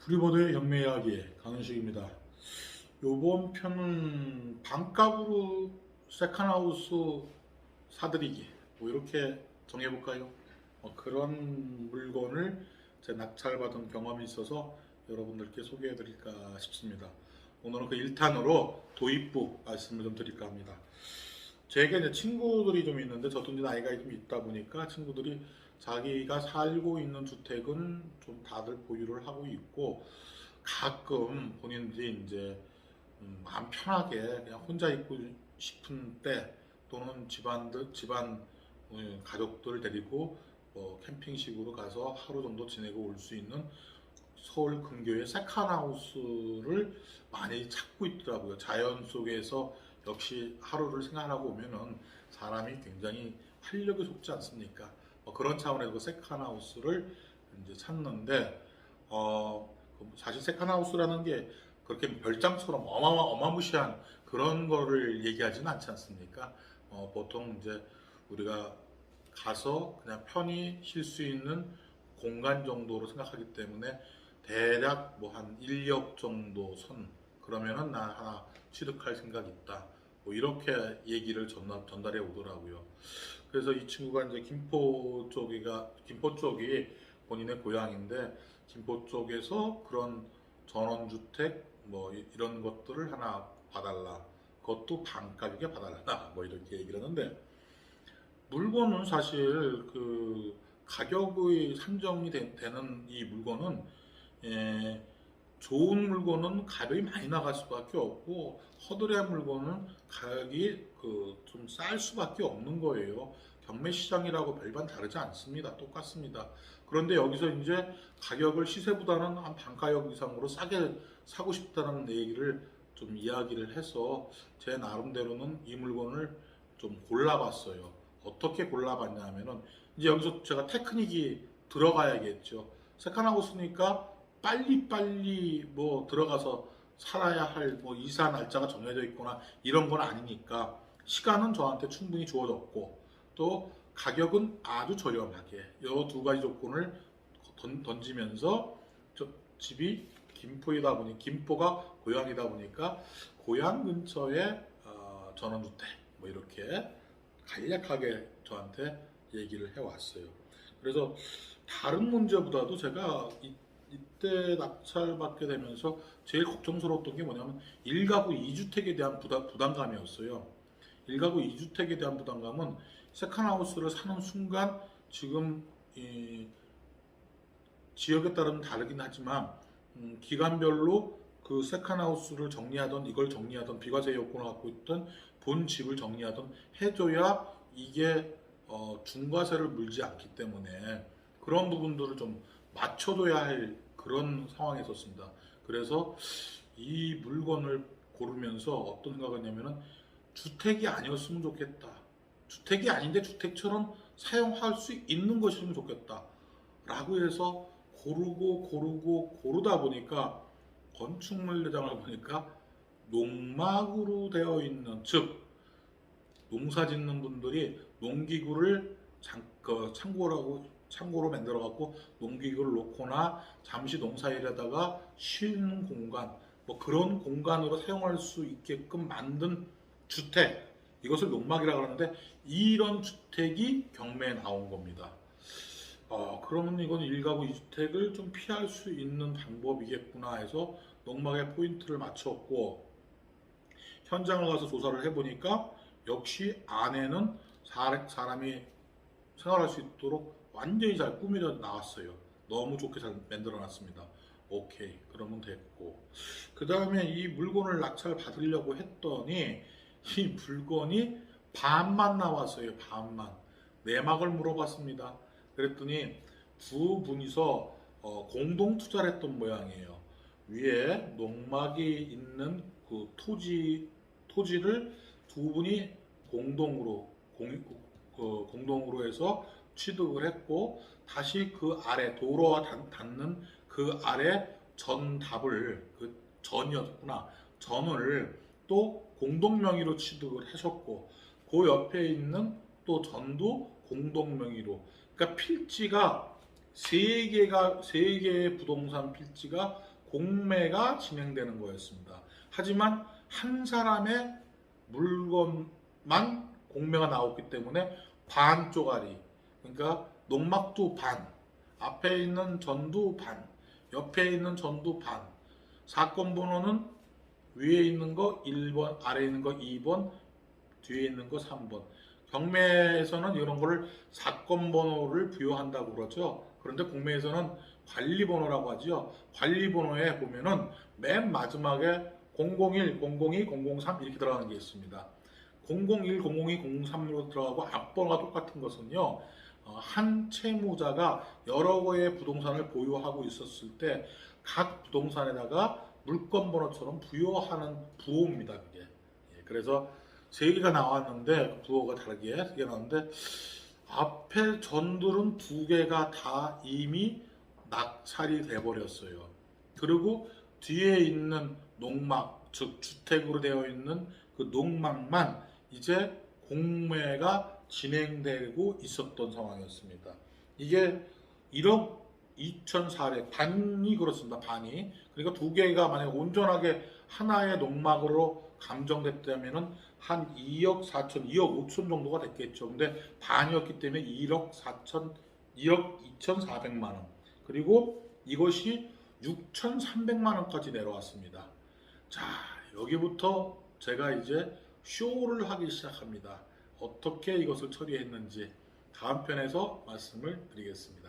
프리버드의 경매 이야기 강은식입니다. 요번 편은 반값으로 세컨하우스 사들이기 뭐 이렇게 정해볼까요? 그런 물건을 제 낙찰받은 경험이 있어서 여러분들께 소개해드릴까 싶습니다. 오늘은 그 1탄으로 도입부 말씀을 좀 드릴까 합니다. 제게 이제 친구들이 좀 있는데 저도 이제 나이가 좀 있다 보니까 친구들이 자기가 살고 있는 주택은 좀 다들 보유를 하고 있고 가끔 본인들이 이제 마음 편하게 그냥 혼자 있고 싶은 때 또는 집안 가족들 데리고 뭐 캠핑식으로 가서 하루 정도 지내고 올 수 있는 서울 근교의 세컨하우스를 많이 찾고 있더라고요. 자연 속에서 역시 하루를 생활하고 오면은 사람이 굉장히 활력이 솟지 않습니까? 그런 차원에서 그 세컨하우스를 이제 찾는데 사실 세컨하우스라는 게 그렇게 별장처럼 어마무시한 그런 거를 얘기하지는 않지 않습니까? 보통 이제 우리가 가서 그냥 편히 쉴 수 있는 공간 정도로 생각하기 때문에 대략 뭐 한 1억 정도 선 그러면은 나 하나 취득할 생각이 있다. 뭐 이렇게 얘기를 전달해 오더라고요. 그래서 이 친구가 이제 김포 쪽이 본인의 고향인데 김포 쪽에서 그런 전원주택 뭐 이런 것들을 하나 봐달라. 그것도 반가격에 봐달라. 뭐 이렇게 얘기를 하는데 물건은 사실 그 가격의 산정이 되는 이 물건은 예, 좋은 물건은 가격이 많이 나갈 수밖에 없고 허드레한 물건은 가격이 좀 쌀 수밖에 없는 거예요. 경매 시장이라고 별반 다르지 않습니다. 똑같습니다. 그런데 여기서 이제 가격을 시세보다는 한 반가격 이상으로 싸게 사고 싶다는 얘기를 좀 이야기를 해서 제 나름대로는 이 물건을 좀 골라봤어요. 어떻게 골라봤냐 하면은 이제 여기서 제가 테크닉이 들어가야겠죠. 세컨하우스니까 빨리빨리 뭐 들어가서 살아야 할 뭐 이사 날짜가 정해져 있거나 이런 건 아니니까 시간은 저한테 충분히 주어졌고 또 가격은 아주 저렴하게 이 두 가지 조건을 던지면서 집이 김포가 고향이다 보니까 고향 근처에 전원주택 뭐 이렇게 간략하게 저한테 얘기를 해왔어요. 그래서 다른 문제보다도 제가 이때 낙찰받게 되면서 제일 걱정스러웠던 게 뭐냐면 1가구 2주택에 대한 부담감이었어요. 1가구 2주택에 대한 부담감은 세컨하우스를 사는 순간 지금 이 지역에 따르면 다르긴 하지만 기간별로 그 세컨하우스를 정리하던 이걸 정리하던 비과세 요건을 갖고 있던 본 집을 정리하던 해줘야 이게 중과세를 물지 않기 때문에 그런 부분들을 좀 맞춰줘야 할 그런 상황에 있었습니다. 그래서 이 물건을 고르면서 어떤 생각을 했냐면은 주택이 아니었으면 좋겠다. 주택이 아닌데 주택처럼 사용할 수 있는 것이면 좋겠다. 라고 해서 고르다 보니까 건축물 대장을 보니까 농막으로 되어 있는 즉 농사 짓는 분들이 농기구를 창고로 만들어 갖고 농기구를 놓거나 잠시 농사일하다가 쉬는 공간 뭐 그런 공간으로 사용할 수 있게끔 만든 주택 이것을 농막이라고 하는데 이런 주택이 경매에 나온 겁니다. 그러면 이건 1가구 2주택을 좀 피할 수 있는 방법이겠구나 해서 농막에 포인트를 맞췄고 현장을 가서 조사를 해보니까 역시 안에는 사람이 생활할 수 있도록 완전히 잘 꾸며져 나왔어요. 너무 좋게 잘 만들어 놨습니다. 오케이, 그러면 됐고. 그 다음에 이 물건을 낙찰 받으려고 했더니 이 물건이 반만 나왔어요. 반만. 내막을 물어봤습니다. 그랬더니 두 분이서 공동 투자를 했던 모양이에요. 위에 농막이 있는 그 토지를 두 분이 공동으로 해서 취득을 했고 다시 그 아래 도로와 닿는 그 아래 전을 또 공동 명의로 취득을 하셨고 그 옆에 있는 또 전도 공동 명의로 그러니까 필지가 세 개의 부동산 필지가 공매가 진행되는 거였습니다. 하지만 한 사람의 물건만 공매가 나왔기 때문에 반 쪼가리, 그러니까 농막도 반, 앞에 있는 전도 반, 옆에 있는 전도 반, 사건 번호는 위에 있는 거 1번, 아래에 있는 거 2번, 뒤에 있는 거 3번. 경매에서는 이런 거를 사건 번호를 부여한다고 그러죠. 그런데 공매에서는 관리 번호라고 하죠. 관리 번호에 보면은 맨 마지막에 001, 002, 003 이렇게 들어가는 게 있습니다. 001, 002, 003으로 들어가고 앞번호가 똑같은 것은요. 한 채무자가 여러 개의 부동산을 보유하고 있었을 때 각 부동산에다가 물건 번호처럼 부여하는 부호입니다. 그게. 그래서 세 개가 나왔는데 부호가 다르게 세 개 나왔는데 앞에 전들은 두 개가 다 이미 낙찰이 돼버렸어요. 그리고 뒤에 있는 농막, 즉 주택으로 되어 있는 그 농막만 이제 공매가 진행되고 있었던 상황이었습니다. 이게 1억 2,400 반이 그렇습니다. 반이. 그러니까 두 개가 만약 온전하게 하나의 농막으로 감정됐다면은 한 2억 4천, 2억 5천 정도가 됐겠죠. 근데 반이었기 때문에 1억 4천, 2억 2,400만 원. 그리고 이것이 6,300만 원까지 내려왔습니다. 자, 여기부터 제가 이제 쇼를 하기 시작합니다. 어떻게 이것을 처리했는지 다음 편에서 말씀을 드리겠습니다.